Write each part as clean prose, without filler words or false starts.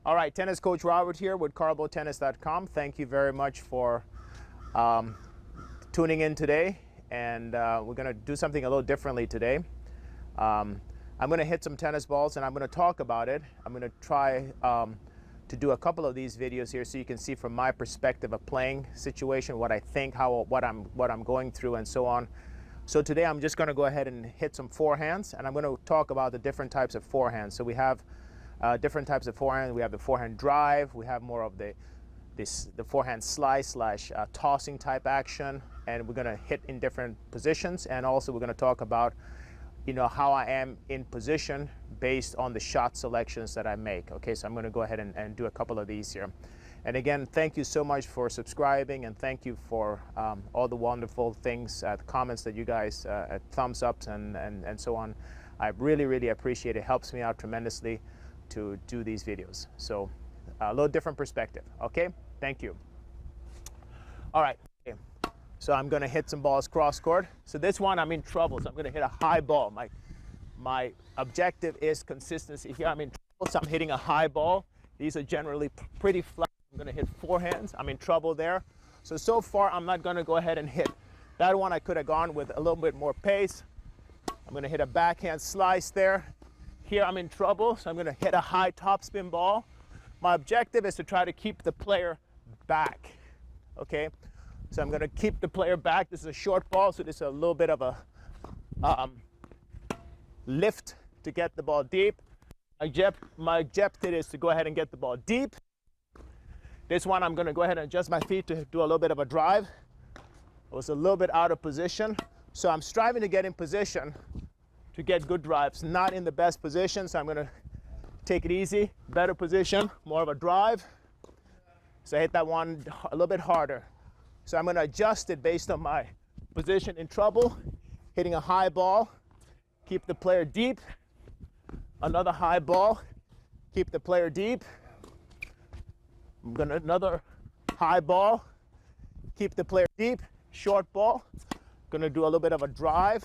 All right, Tennis Coach Robert here with CarlboTennis.com. Thank you very much for tuning in today, and we're going to do something a little differently today. I'm going to hit some tennis balls, and I'm going to talk about it. I'm going to try to do a couple of these videos here so you can see from my perspective a playing situation, what I think, what I'm going through, and so on. So today I'm just going to go ahead and hit some forehands, and I'm going to talk about the different types of forehands. So we have different types of forehand. We have the forehand drive. We have more of the forehand slice / tossing type action, and we're going to hit in different positions. And also we're going to talk about, how I am in position based on the shot selections that I make. Okay, so I'm going to go ahead and do a couple of these here. And again, thank you so much for subscribing, and thank you for all the wonderful things, the comments that you guys, thumbs ups and so on. I really, really appreciate it. It helps me out tremendously to do these videos. So a little different perspective. Okay, thank you. All right, okay. So I'm going to hit some balls cross court. So this one I'm in trouble, so I'm going to hit a high ball. My objective is consistency. Here I'm in trouble, so I'm hitting a high ball. These are generally pretty flat. I'm going to hit forehands. I'm in trouble there. So far I'm not going to go ahead and hit that one. I could have gone with a little bit more pace. I'm going to hit a backhand slice there. Here I'm in trouble, so I'm going to hit a high topspin ball. My objective is to try to keep the player back, okay? So I'm going to keep the player back. This is a short ball, so this is a little bit of a lift to get the ball deep. My objective is to go ahead and get the ball deep. This one I'm going to go ahead and adjust my feet to do a little bit of a drive. I was a little bit out of position, so I'm striving to get in position to get good drives, not in the best position, so I'm going to take it easy, better position, more of a drive. So I hit that one a little bit harder. So I'm going to adjust it based on my position in trouble, hitting a high ball, keep the player deep, another high ball, keep the player deep. I'm going to another high ball, keep the player deep, short ball. Going to do a little bit of a drive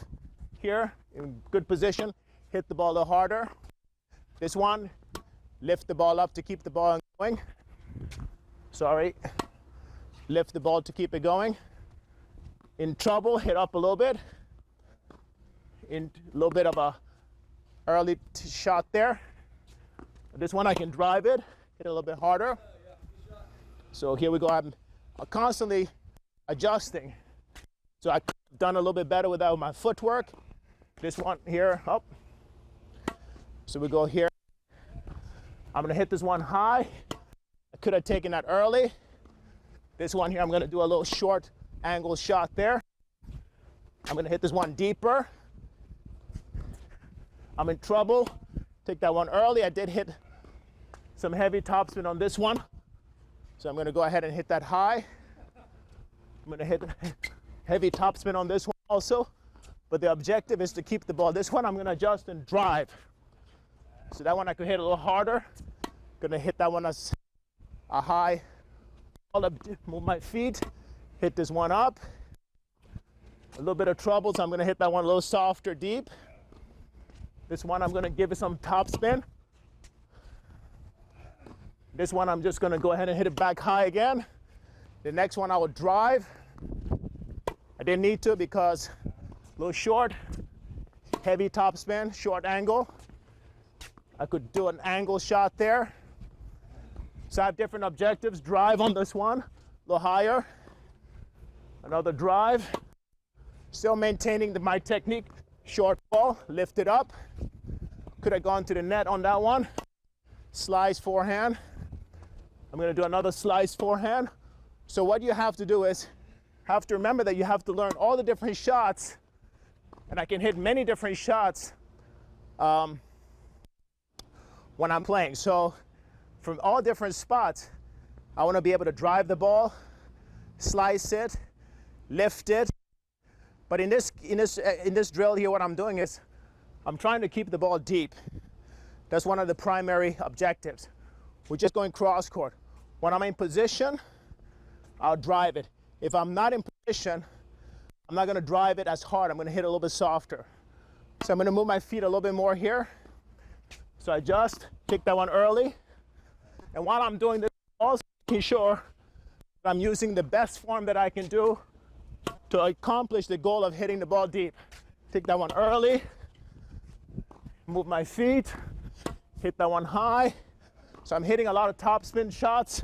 here, in good position, hit the ball a little harder. This one, lift the ball up to keep the ball going. Sorry, lift the ball to keep it going. In trouble, hit up a little bit. In a little bit of a early shot there. This one I can drive it, hit it a little bit harder. So here we go, I'm constantly adjusting. So I've done a little bit better without my footwork. This one here, up. So we go here. I'm going to hit this one high. I could have taken that early. This one here, I'm going to do a little short angle shot there. I'm going to hit this one deeper. I'm in trouble. Take that one early. I did hit some heavy topspin on this one. So I'm going to go ahead and hit that high. I'm going to hit heavy topspin on this one also. But the objective is to keep the ball. This one I'm going to adjust and drive. So that one I could hit a little harder. Going to hit that one as a high. Move my feet. Hit this one up. A little bit of trouble, so I'm going to hit that one a little softer, deep. This one I'm going to give it some topspin. This one I'm just going to go ahead and hit it back high again. The next one I will drive. I didn't need to because a little short, heavy topspin, short angle. I could do an angle shot there. So I have different objectives. Drive on this one, a little higher. Another drive. Still maintaining my technique. Short ball, lift it up. Could have gone to the net on that one. Slice forehand. I'm going to do another slice forehand. So what you have to do is, have to remember that you have to learn all the different shots, and I can hit many different shots when I'm playing. So from all different spots, I want to be able to drive the ball, slice it, lift it. But in this drill here, what I'm doing is I'm trying to keep the ball deep. That's one of the primary objectives. We're just going cross court. When I'm in position, I'll drive it. If I'm not in position, I'm not going to drive it as hard. I'm going to hit a little bit softer. So I'm going to move my feet a little bit more here. So I just kick that one early. And while I'm doing this, also making sure that I'm using the best form that I can do to accomplish the goal of hitting the ball deep. Take that one early, move my feet, hit that one high. So I'm hitting a lot of topspin shots.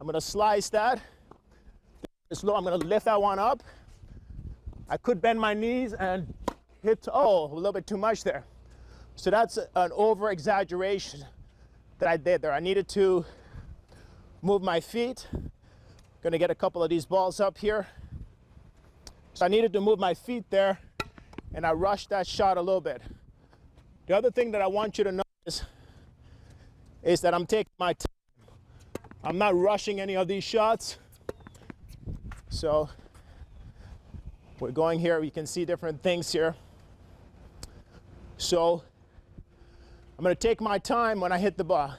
I'm gonna slice that. Slow, I'm gonna lift that one up. I could bend my knees and hit, oh, a little bit too much there. So that's an over exaggeration that I did there. I needed to move my feet. Gonna get a couple of these balls up here. So I needed to move my feet there, and I rushed that shot a little bit. The other thing that I want you to notice is that I'm taking my time. I'm not rushing any of these shots. So we're going here, you can see different things here. So I'm gonna take my time when I hit the ball.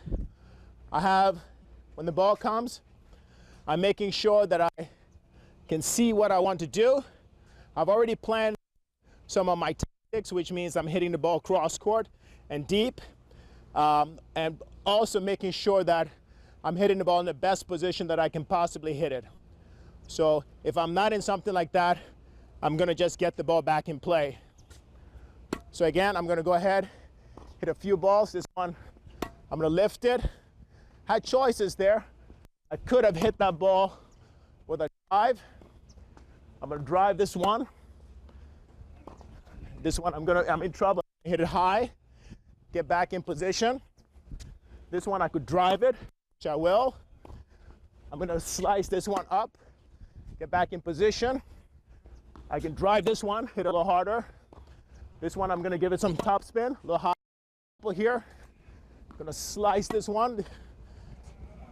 When the ball comes, I'm making sure that I can see what I want to do. I've already planned some of my tactics, which means I'm hitting the ball cross court and deep, and also making sure that I'm hitting the ball in the best position that I can possibly hit it. So if I'm not in something like that, I'm gonna just get the ball back in play. So again, I'm gonna go ahead, hit a few balls. This one, I'm gonna lift it. Had choices there. I could have hit that ball with a drive. I'm gonna drive this one. This one, I'm in trouble. Hit it high, get back in position. This one, I could drive it, which I will. I'm gonna slice this one up, get back in position. I can drive this one, hit it a little harder. This one, I'm gonna give it some top spin, a little high here. I'm gonna slice this one.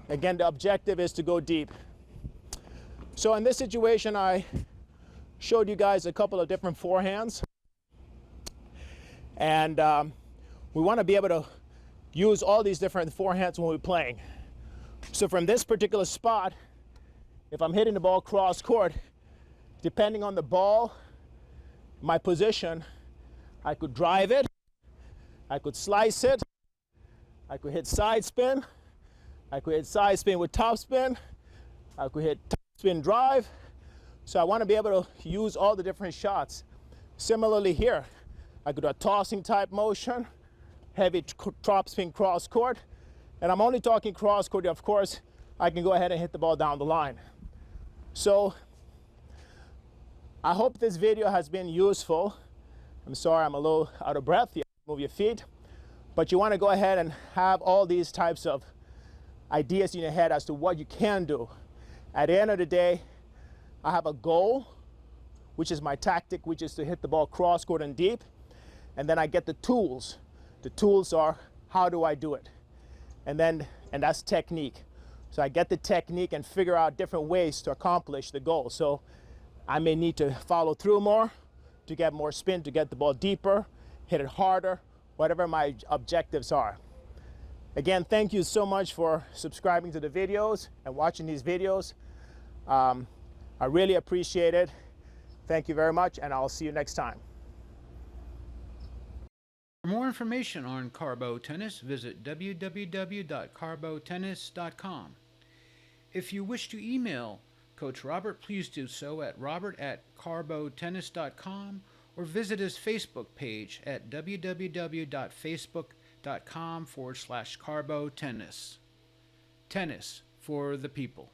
Again, the objective is to go deep. So in this situation, I showed you guys a couple of different forehands. And we wanna be able to use all these different forehands when we're playing. So from this particular spot, if I'm hitting the ball cross court, depending on the ball, my position, I could drive it, I could slice it, I could hit side spin, I could hit side spin with top spin, I could hit top spin drive. So I want to be able to use all the different shots. Similarly here, I could do a tossing type motion, heavy top spin cross court, and I'm only talking cross court. Of course, I can go ahead and hit the ball down the line. So I hope this video has been useful. I'm sorry, I'm a little out of breath. You have to move your feet, but you want to go ahead and have all these types of ideas in your head as to what you can do. At the end of the day, I have a goal, which is my tactic, which is to hit the ball cross court and deep, and then I get the tools. The tools are, how do I do it? And that's technique. So I get the technique and figure out different ways to accomplish the goal. So I may need to follow through more to get more spin, to get the ball deeper, hit it harder, whatever my objectives are. Again, thank you so much for subscribing to the videos and watching these videos. I really appreciate it. Thank you very much, and I'll see you next time. For more information on Carlbo Tennis, visit www.carlbotennis.com. If you wish to email Coach Robert, please do so at robert@carlbotennis.com or visit his Facebook page at www.facebook.com/Carlbo Tennis. Tennis for the people.